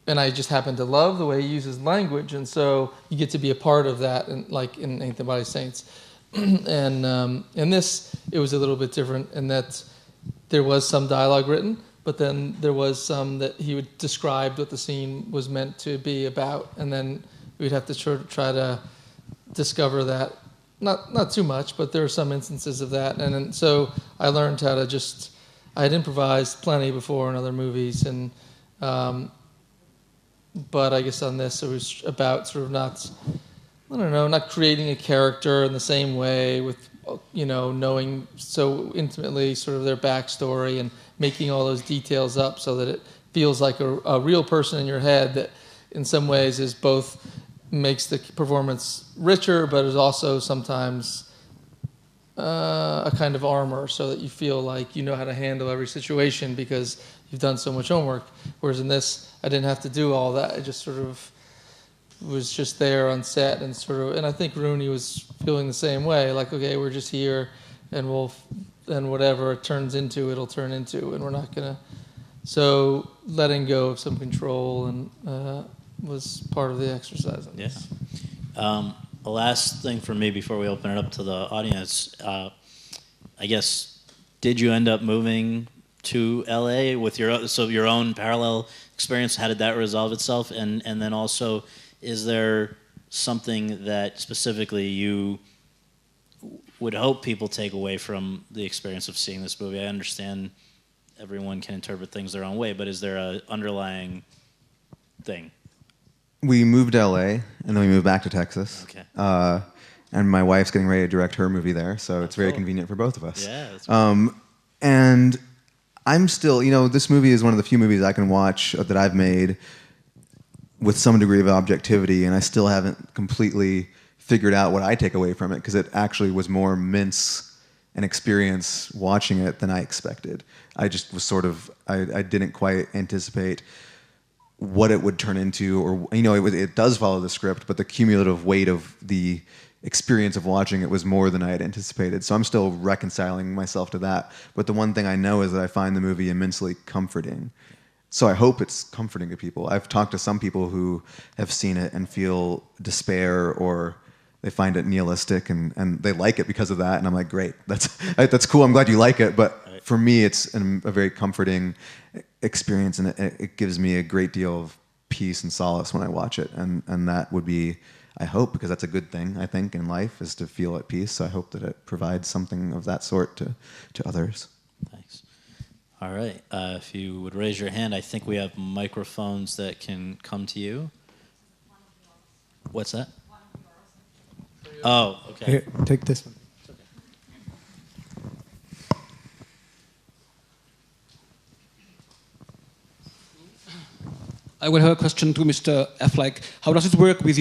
and I just happen to love the way he uses language, and so you get to be a part of that, and like in Ain't the Body Saints. And in this, it was a little bit different in that there was some dialogue written, but then there was some that he would describe what the scene was meant to be about, and then we'd have to try to discover that. Not too much, but there were some instances of that, and so I learned how to I had improvised plenty before in other movies, and but I guess on this it was about sort of not creating a character in the same way with, knowing so intimately sort of their backstory and making all those details up so that it feels like a real person in your head that in some ways is both makes the performance richer, but is also sometimes a kind of armor so that you feel like you know how to handle every situation because you've done so much homework. Whereas in this, I didn't have to do all that. I just sort of was just there on set and I think Rooney was feeling the same way. Like, okay, we're just here, and whatever it turns into, it'll turn into, and we're not gonna. So letting go of some control and was part of the exercise. Yeah. The last thing for me before we open it up to the audience, I guess, did you end up moving to LA with your own parallel experience? How did that resolve itself? And then also, is there something that specifically you would hope people take away from the experience of seeing this movie? I understand everyone can interpret things their own way, but is there an underlying thing? We moved to LA, and then we moved back to Texas. Okay. And my wife's getting ready to direct her movie there, so it's very convenient for both of us. Yeah, that's cool. And I'm still, this movie is one of the few movies I can watch that I've made with some degree of objectivity, and I still haven't completely figured out what I take away from it, because it actually was more mince and experience watching it than I expected. I just was I didn't quite anticipate what it would turn into, or it does follow the script, but the cumulative weight of the experience of watching it was more than I had anticipated. So I'm still reconciling myself to that. But the one thing I know is that I find the movie immensely comforting. So I hope it's comforting to people. I've talked to some people who have seen it and feel despair, or they find it nihilistic, and they like it because of that. And I'm like, great, that's cool. I'm glad you like it. But for me, it's a very comforting experience, and it gives me a great deal of peace and solace when I watch it. And that would be, I hope, because that's a good thing, I think, in life, is to feel at peace. So I hope that it provides something of that sort to others. Thanks. All right. If you would raise your hand, I think we have microphones that can come to you. What's that? Oh, okay. Here, take this one. I would have a question to Mr. Affleck. How does it work with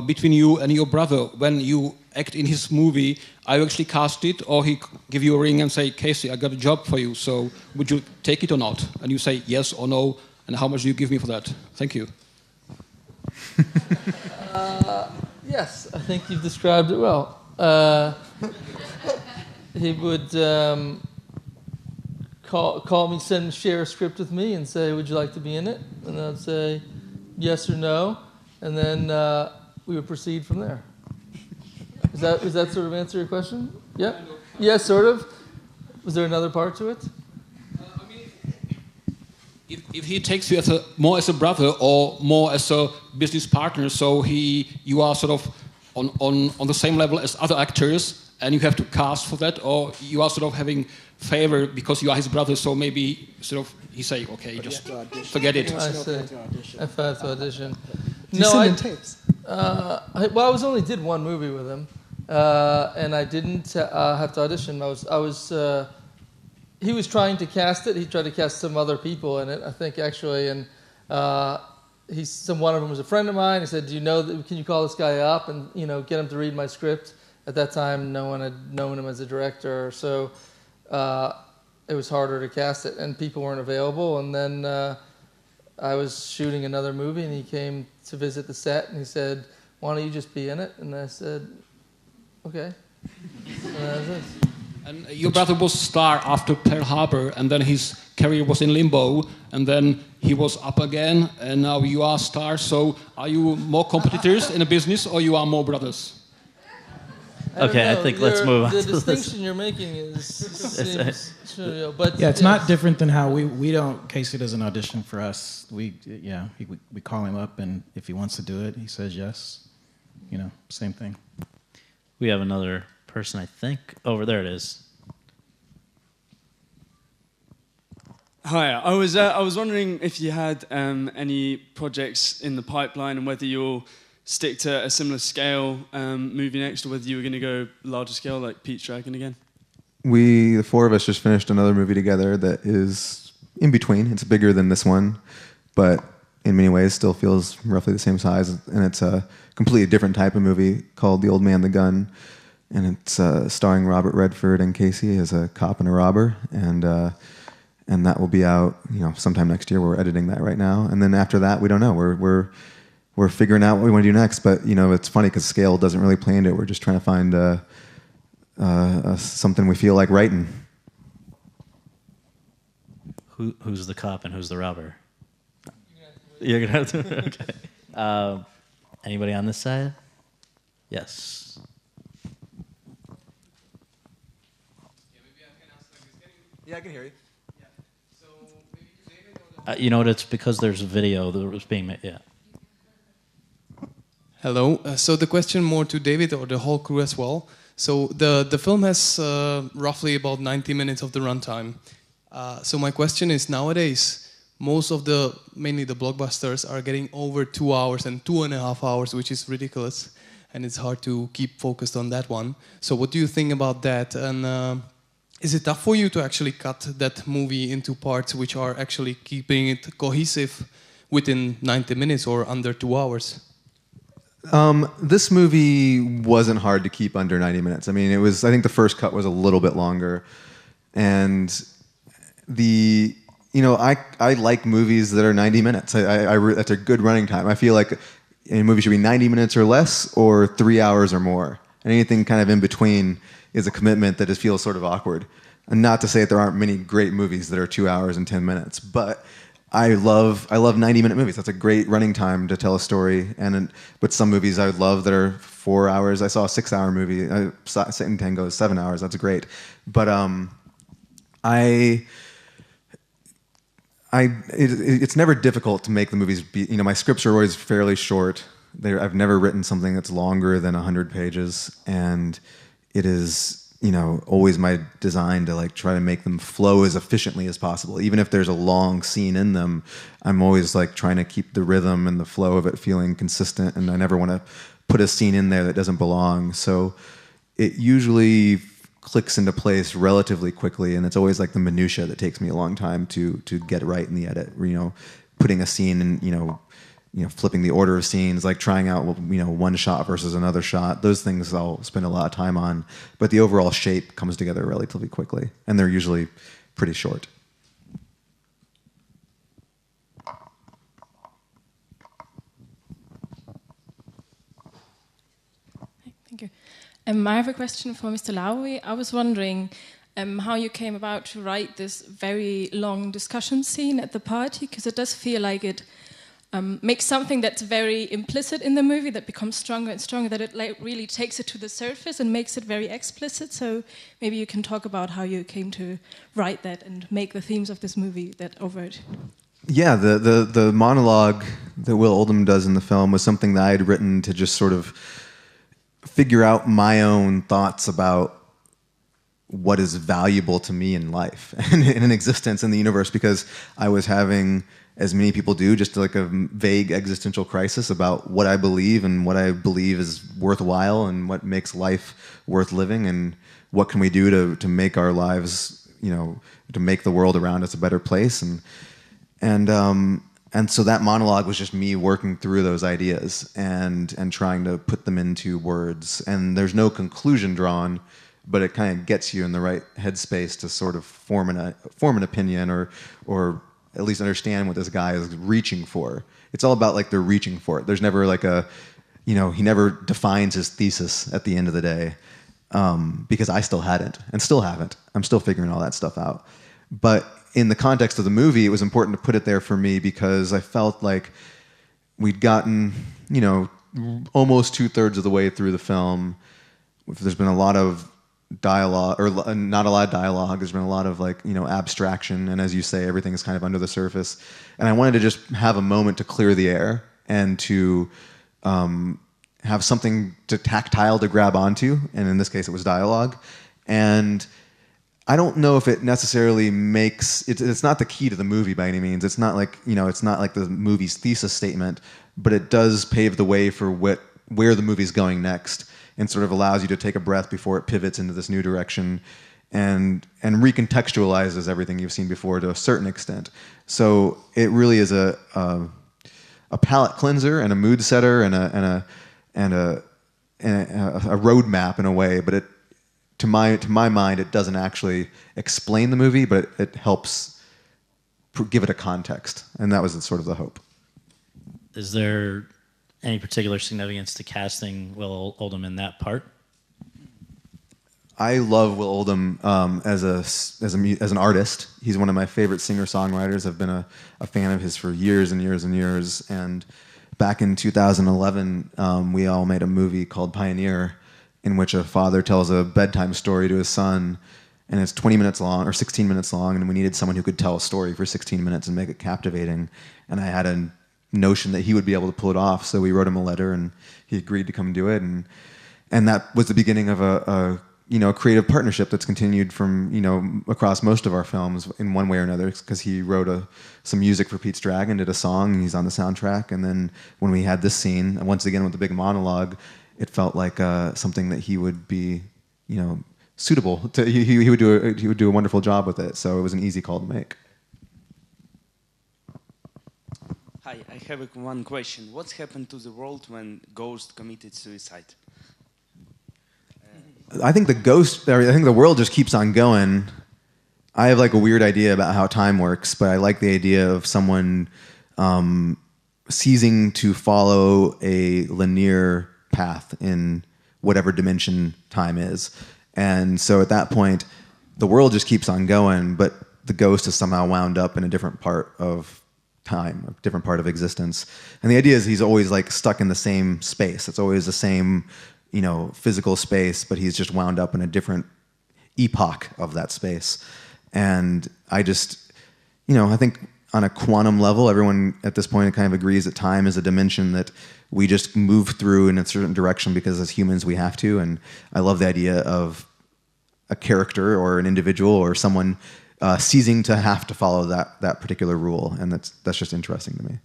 between you and your brother when you act in his movie? Are you actually casted, or he give you a ring and say, Casey, I got a job for you, so would you take it or not? And you say yes or no, and how much do you give me for that? Thank you. Yes, I think you've described it well. He would call me, share a script with me, and say, "Would you like to be in it?" And I'd say, "Yes" or "No," and then we would proceed from there. Does that sort of answer your question? Yeah. Yeah, sort of. Was there another part to it? I mean, if he takes you more as a brother or more as a business partner, so you are sort of on the same level as other actors, and you have to cast for that, or you are sort of having favor because you are his brother, so maybe sort of he say, okay, just forget it. I see. If I have to audition. Do you send in tapes? I only did one movie with him, and I didn't have to audition. He was trying to cast it. He tried to cast some other people in it, I think, actually, and one of them was a friend of mine. He said, "Do you know? Can you call this guy up and get him to read my script?" At that time, no one had known him as a director, so it was harder to cast it, and people weren't available. And then I was shooting another movie, and he came to visit the set, and he said, "Why don't you just be in it?" And I said, "Okay." And that was it. And your brother was a star after Pearl Harbor, and then his career was in limbo, and then he was up again, and now you are a star. So are you more competitors in a business, or you are more brothers? Okay, I think let's move on. The to this. distinction you're making seems trivial, but Yeah, it's not different than how we don't. Casey doesn't audition for us. We call him up, and if he wants to do it, he says yes. Same thing. We have another person, I think. Over there it is. Hi, I was wondering if you had any projects in the pipeline, and whether you'll stick to a similar scale movie next, or whether you were going to go larger scale like Pete's Dragon again. The four of us just finished another movie together that is in between. It's bigger than this one, but in many ways still feels roughly the same size, and it's a completely different type of movie called The Old Man, the Gun, and it's starring Robert Redford and Casey as a cop and a robber, and that will be out sometime next year. We're editing that right now, and then after that, we don't know. We're figuring out what we want to do next, but it's funny because scale doesn't really play into it. We're just trying to find something we feel like writing. Who's the cop and who's the robber? You're gonna have to. Okay. Anybody on this side? Yes. Yeah, I can hear you. You know what? It's because there's a video that was being made. Yeah. Hello. So the question more to David or the whole crew as well. So the film has roughly about 90 minutes of the runtime. So my question is, nowadays, mainly the blockbusters are getting over 2 hours and 2.5 hours, which is ridiculous. And it's hard to keep focused on that one. So what do you think about that? And is it tough for you to actually cut that movie into parts which are actually keeping it cohesive within 90 minutes or under 2 hours? This movie wasn't hard to keep under 90 minutes. I mean, I think the first cut was a little bit longer, and I like movies that are 90 minutes. That's a good running time. I feel like a movie should be 90 minutes or less, or 3 hours or more. And anything kind of in between is a commitment that just feels sort of awkward. And not to say that there aren't many great movies that are 2 hours and 10 minutes, but I love 90-minute movies. That's a great running time to tell a story. But some movies I would love that are 4 hours. I saw a 6-hour movie. Satan Tango is 7 hours. That's great. But it's never difficult to make the movies be. My scripts are always fairly short. I've never written something that's longer than 100 pages, and it is. Always my design to like try to make them flow as efficiently as possible. Even if there's a long scene in them, I'm always like trying to keep the rhythm and the flow of it feeling consistent, and I never want to put a scene in there that doesn't belong. So it usually clicks into place relatively quickly, and it's always like the minutia that takes me a long time to get right in the edit. Putting a scene in, flipping the order of scenes, like trying out, one shot versus another shot. Those things I'll spend a lot of time on. But the overall shape comes together relatively quickly, and they're usually pretty short. Thank you. I have a question for Mr. Lowery. I was wondering how you came about to write this very long discussion scene at the party, because it does feel like it makes something that's very implicit in the movie that becomes stronger and stronger, that it really takes it to the surface and makes it very explicit. So maybe you can talk about how you came to write that and make the themes of this movie that overt. Yeah, the monologue that Will Oldham does in the film was something that I had written to just sort of figure out my own thoughts about what is valuable to me in life and in existence in the universe, because I was having, as many people do, just like a vague existential crisis about what I believe and what I believe is worthwhile and what makes life worth living, and what can we do to make our lives, to make the world around us a better place. And so that monologue was just me working through those ideas and trying to put them into words. And there's no conclusion drawn, but it kind of gets you in the right headspace to sort of form an opinion or at least understand what this guy is reaching for. It's all about like they're reaching for it. There's never like he never defines his thesis at the end of the day, because I still hadn't and still haven't. I'm still figuring all that stuff out. But in the context of the movie, it was important to put it there for me because I felt like we'd gotten, almost 2/3 of the way through the film. There's been a lot of dialogue, or not a lot of dialogue. There's been a lot of abstraction, and as you say, everything is kind of under the surface. And I wanted to just have a moment to clear the air and to have something tactile to grab onto, and in this case, it was dialogue. And I don't know if it necessarily makes it's not the key to the movie by any means. It's not like it's not like the movie's thesis statement, but it does pave the way for where the movie's going next, and sort of allows you to take a breath before it pivots into this new direction, and recontextualizes everything you've seen before to a certain extent. So it really is a palate cleanser and a mood setter and a roadmap in a way. But to my mind, it doesn't actually explain the movie, but it helps give it a context, and that was sort of the hope. Is there any particular significance to casting Will Oldham in that part? I love Will Oldham as an artist. He's one of my favorite singer-songwriters. I've been a fan of his for years and years and years. And back in 2011, we all made a movie called Pioneer, in which a father tells a bedtime story to his son, and it's 20 minutes long or 16 minutes long, and we needed someone who could tell a story for 16 minutes and make it captivating. And I had a notion that he would be able to pull it off, so we wrote him a letter, and he agreed to come do it. And that was the beginning of a creative partnership that's continued from across most of our films in one way or another, because he wrote some music for Pete's Dragon, did a song, and he's on the soundtrack. And then when we had this scene, once again with the big monologue, it felt like something that he would be, suitable to. He would do a wonderful job with it. So it was an easy call to make. Hi, I have one question. What's happened to the world when Ghost committed suicide? I think the world just keeps on going, I have like a weird idea about how time works, but I like the idea of someone ceasing to follow a linear path in whatever dimension time is. And so at that point, the world just keeps on going, but the ghost is somehow wound up in a different part of time, a different part of existence. And the idea is he's always like stuck in the same space. It's always the same, you know, physical space, but he's just wound up in a different epoch of that space. And I just, you know, I think on a quantum level, everyone at this point kind of agrees that time is a dimension that we just move through in a certain direction because as humans we have to. And I love the idea of a character or an individual or someone ceasing to have to follow that particular rule. And that's just interesting to me.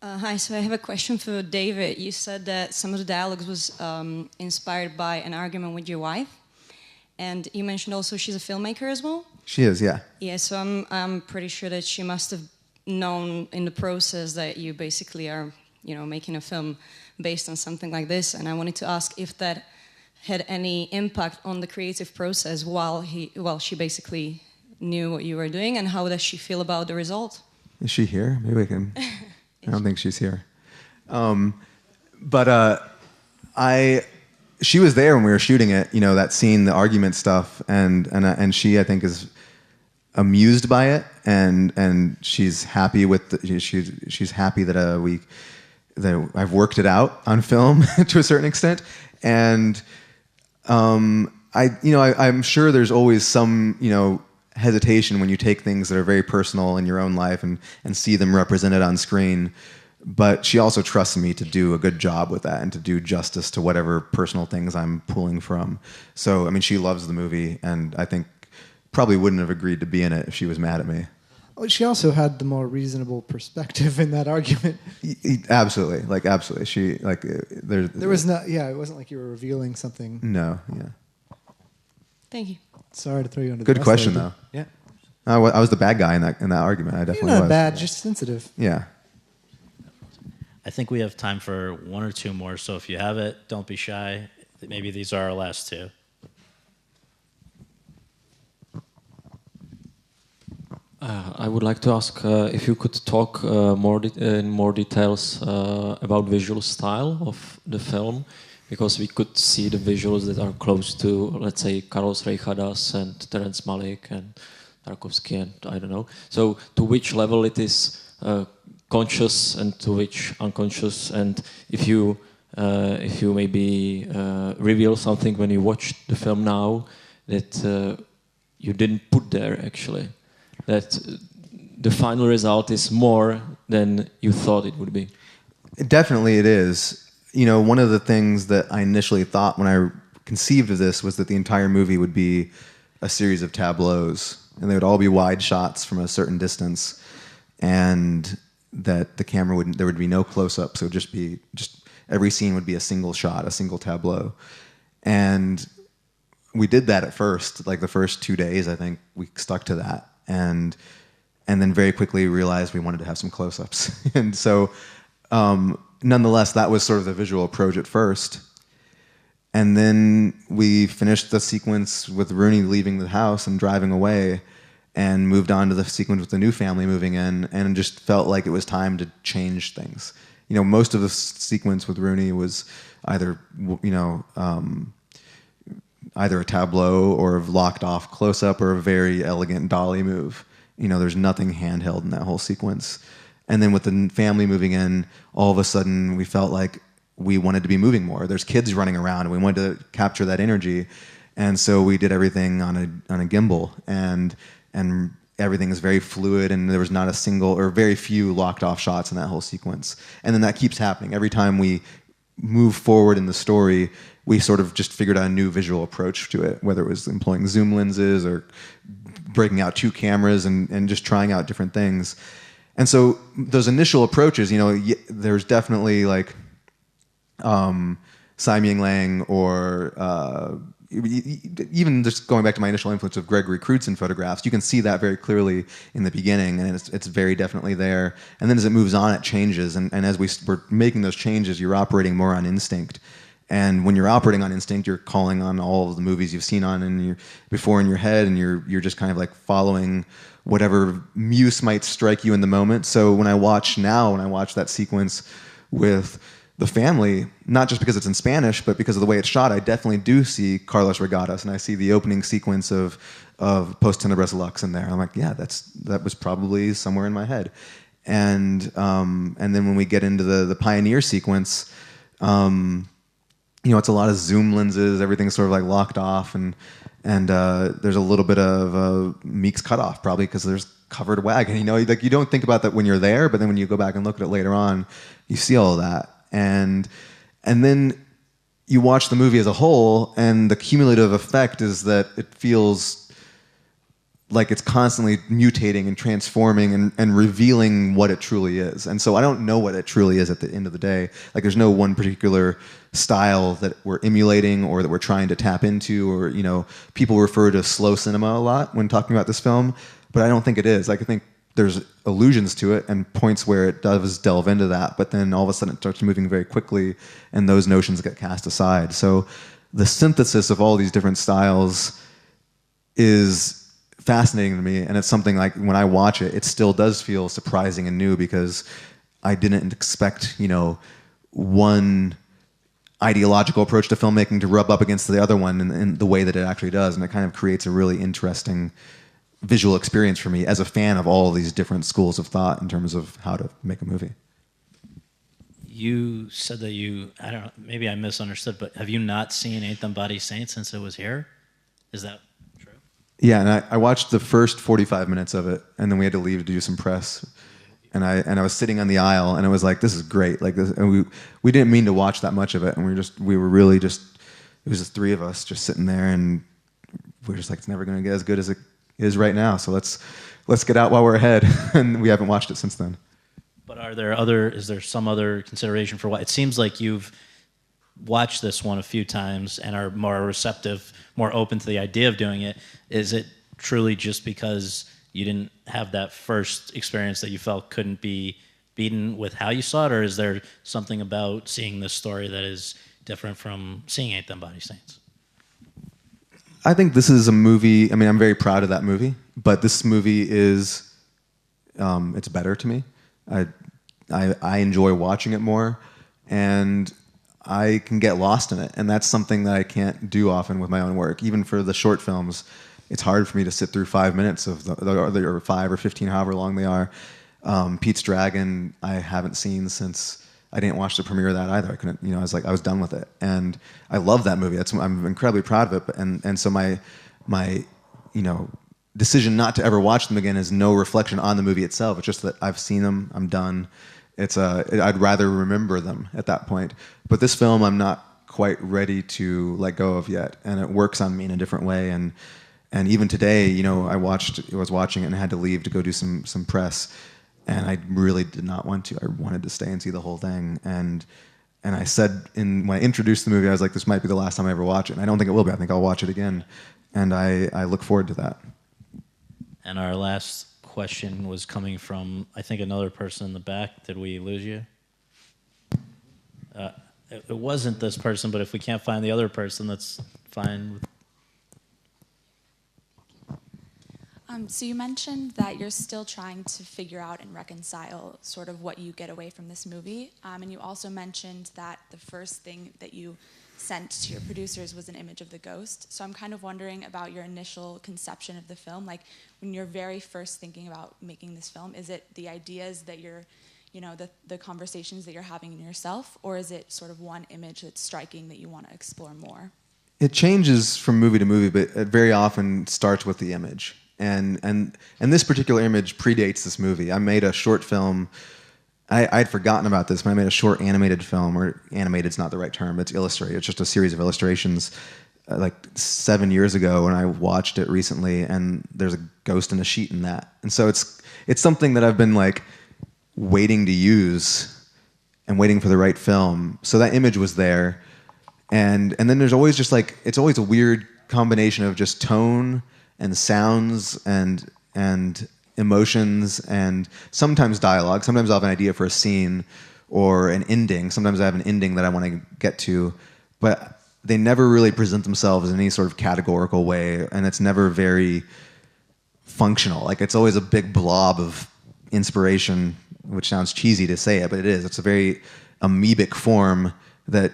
Hi, so I have a question for David. You said that some of the dialogues was inspired by an argument with your wife, and you mentioned also she's a filmmaker as well. She is, yeah. Yeah, so I'm pretty sure that she must have known in the process that you basically are, you know, making a film based on something like this. And I wanted to ask if that had any impact on the creative process while she basically knew what you were doing, and how does she feel about the result? Is she here? Maybe we can. I don't think she's here. She was there when we were shooting it, you know, that scene, the argument stuff, and she, I think, is amused by it, and she's happy with she's happy that I've worked it out on film to a certain extent, and I'm sure there's always some, you know, hesitation when you take things that are very personal in your own life and see them represented on screen. But she also trusts me to do a good job with that and to do justice to whatever personal things I'm pulling from. So, I mean, she loves the movie, and I think probably wouldn't have agreed to be in it if she was mad at me. Well, she also had the more reasonable perspective in that argument. Absolutely, like absolutely. She like there was not. Yeah, it wasn't like you were revealing something. No, yeah. Thank you. Sorry to throw you under the bus. Good question, though. Yeah. I was the bad guy in that argument. I definitely You're not was. bad, just sensitive. Yeah. I think we have time for one or two more, so if you have it, don't be shy. Maybe these are our last two. I would like to ask if you could talk in more details about visual style of the film, because we could see the visuals that are close to, let's say, Carlos Reichadas and Terence Malick and Tarkovsky and I don't know. So to which level it is conscious and to which unconscious, and if you maybe reveal something when you watch the film now that you didn't put there actually, that the final result is more than you thought it would be. Definitely it is. You know, one of the things that I initially thought when I conceived of this was that the entire movie would be a series of tableaus, and they would all be wide shots from a certain distance, and that the camera there would be no close-ups. It would just every scene would be a single shot, a single tableau. And we did that at first, like the first 2 days, I think we stuck to that. And then very quickly realized we wanted to have some close-ups. And so, nonetheless, that was sort of the visual approach at first. And then we finished the sequence with Rooney leaving the house and driving away, and moved on to the sequence with the new family moving in, and just felt like it was time to change things. You know, most of the sequence with Rooney was either, you know, either a tableau or a locked off close-up or a very elegant dolly move. You know, there's nothing handheld in that whole sequence. And then with the family moving in, all of a sudden we felt like we wanted to be moving more. There's kids running around, and we wanted to capture that energy. And so we did everything on a gimbal, and everything is very fluid, and there was not a single or very few locked off shots in that whole sequence. And then that keeps happening. Every time we move forward in the story, we sort of just figured out a new visual approach to it, whether it was employing zoom lenses or breaking out two cameras and just trying out different things. And so those initial approaches, you know, there's definitely like Tsai Ming Lang or even just going back to my initial influence of Gregory Crutzen photographs, you can see that very clearly in the beginning, and it's very definitely there. And then as it moves on, it changes. And as we're making those changes, you're operating more on instinct. And when you're operating on instinct, you're calling on all of the movies you've seen before in your head, and you're just kind of like following whatever muse might strike you in the moment. So when I watch that sequence with the family, not just because it's in Spanish, but because of the way it's shot, I definitely do see Carlos Regatas, and I see the opening sequence of Post Tenebras Lux in there. I'm like, yeah, that was probably somewhere in my head. And then when we get into the Pioneer sequence, it's a lot of zoom lenses, everything's sort of like locked off, and there's a little bit of Meek's cutoff, probably because there's covered wagon. Like you don't think about that when you're there, but then when you go back and look at it later on, you see all of that. And then you watch the movie as a whole, and the cumulative effect is that it feels like it's constantly mutating and transforming and revealing what it truly is. And so I don't know what it truly is at the end of the day. Like there's no one particular style that we're emulating or that we're trying to tap into, or people refer to slow cinema a lot when talking about this film, but I don't think it is. Like I think there's allusions to it and points where it does delve into that, but then all of a sudden it starts moving very quickly and those notions get cast aside. So the synthesis of all these different styles is fascinating to me, and it's something like when I watch it, it still does feel surprising and new because I didn't expect, one ideological approach to filmmaking to rub up against the other one in the way that it actually does, and it kind of creates a really interesting visual experience for me as a fan of all of these different schools of thought in terms of how to make a movie. You said that I don't know, maybe I misunderstood, but have you not seen Ain't Them Body Saints since it was here? Is that true? Yeah, and I watched the first 45 minutes of it, and then we had to leave to do some press. And I was sitting on the aisle, and it was like, this is great. Like this, and we didn't mean to watch that much of it, and we were really just, it was just three of us just sitting there, and we were just like, it's never going to get as good as it is right now, so let's get out while we're ahead. And we haven't watched it since then. But is there some other consideration for why? It seems like you've watched this one a few times and are more receptive, more open to the idea of doing it. Is it truly just because you didn't have that first experience that you felt couldn't be beaten with how you saw it, or is there something about seeing this story that is different from seeing Ain't Them Body Saints? I think this is a movie, I'm very proud of that movie, but this movie is, it's better to me. I enjoy watching it more, and I can get lost in it, and that's something that I can't do often with my own work. Even for the short films, it's hard for me to sit through 5 minutes of or 5 or 15, however long they are. Pete's Dragon, I haven't seen since I didn't watch the premiere of that either. I couldn't, I was done with it, and I love that movie. I'm incredibly proud of it. And so my decision not to ever watch them again is no reflection on the movie itself. It's just that I've seen them. I'm done. I'd rather remember them at that point. But this film, I'm not quite ready to let go of yet, and it works on me in a different way. And even today, I was watching it and had to leave to go do some press. And I really did not want to. I wanted to stay and see the whole thing. And I said, when I introduced the movie, I was like, this might be the last time I ever watch it. And I don't think it will be. I think I'll watch it again. And I look forward to that. And our last question was coming from, I think, another person in the back. Did we lose you? It wasn't this person, but if we can't find the other person, that's fine. So you mentioned that you're still trying to figure out and reconcile sort of what you get away from this movie. And you also mentioned that the first thing that you sent to your producers was an image of the ghost. So I'm kind of wondering about your initial conception of the film. Like when you're very first thinking about making this film, is it the ideas that you're, the conversations that you're having in yourself, or is it sort of one image that's striking that you want to explore more? It changes from movie to movie, but it very often starts with the image. And this particular image predates this movie. I made a short film. I'd forgotten about this, but I made a short animated film, or animated's not the right term, it's illustrated. It's just a series of illustrations like 7 years ago, and I watched it recently, and there's a ghost in a sheet in that. And so it's something that I've been like waiting to use and waiting for the right film. So that image was there. And then there's always just like, it's always a weird combination of just tone and sounds and emotions and sometimes dialogue. Sometimes I'll have an idea for a scene or an ending. Sometimes I have an ending that I want to get to, but they never really present themselves in any sort of categorical way, and it's never very functional. Like, it's always a big blob of inspiration, which sounds cheesy to say it, but it is. It's a very amoebic form that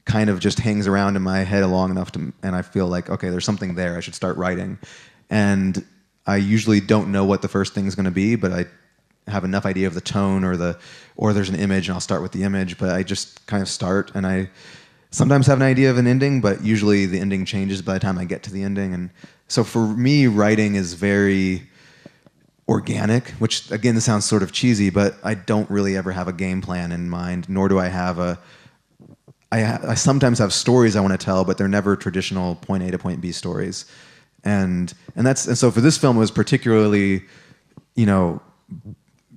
kind of just hangs around in my head long enough to, and I feel like, okay, there's something there, I should start writing. And I usually don't know what the first thing is going to be, but I have enough idea of the tone or there's an image and I'll start with the image, but I just kind of start, and I sometimes have an idea of an ending, but usually the ending changes by the time I get to the ending. And so for me, writing is very organic, which again, this sounds sort of cheesy, but I don't really ever have a game plan in mind, nor do I have I sometimes have stories I want to tell, but they're never traditional point A to point B stories. And so for this film, it was particularly,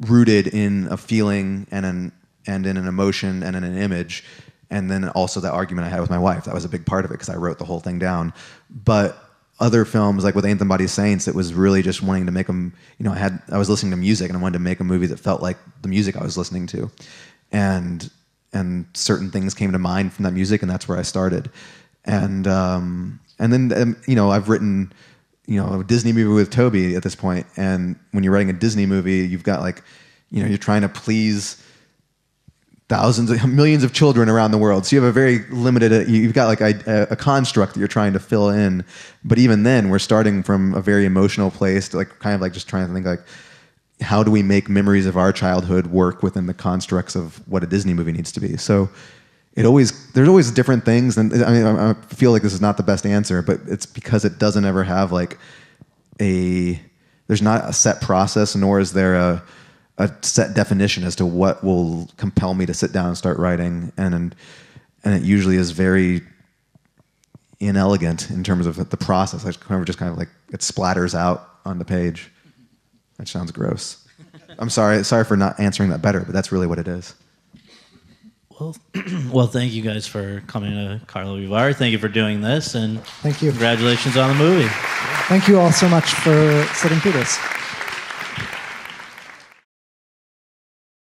rooted in a feeling and in an emotion and in an image. And then also that argument I had with my wife, that was a big part of it because I wrote the whole thing down. But other films, like with Ain't Them Body Saints, it was really just wanting to make them, I was listening to music and I wanted to make a movie that felt like the music I was listening to. And certain things came to mind from that music, and that's where I started. And then, I've written, a Disney movie with Toby at this point. And when you're writing a Disney movie, you've got like, you're trying to please millions of children around the world. So you have a very limited, you've got like a construct that you're trying to fill in. But even then, we're starting from a very emotional place to like, kind of like just trying to think like, how do we make memories of our childhood work within the constructs of what a Disney movie needs to be? So there's always different things. And I mean, I feel like this is not the best answer, but it's because it doesn't ever have like there's not a set process, nor is there a set definition as to what will compel me to sit down and start writing. And it usually is very inelegant in terms of the process. I just kind of like, it splatters out on the page. That sounds gross. I'm sorry for not answering that better, but that's really what it is. Well, thank you guys for coming to Carlo Vivar. Thank you for doing this, and thank you. Congratulations on the movie. Thank you all so much for sitting through this.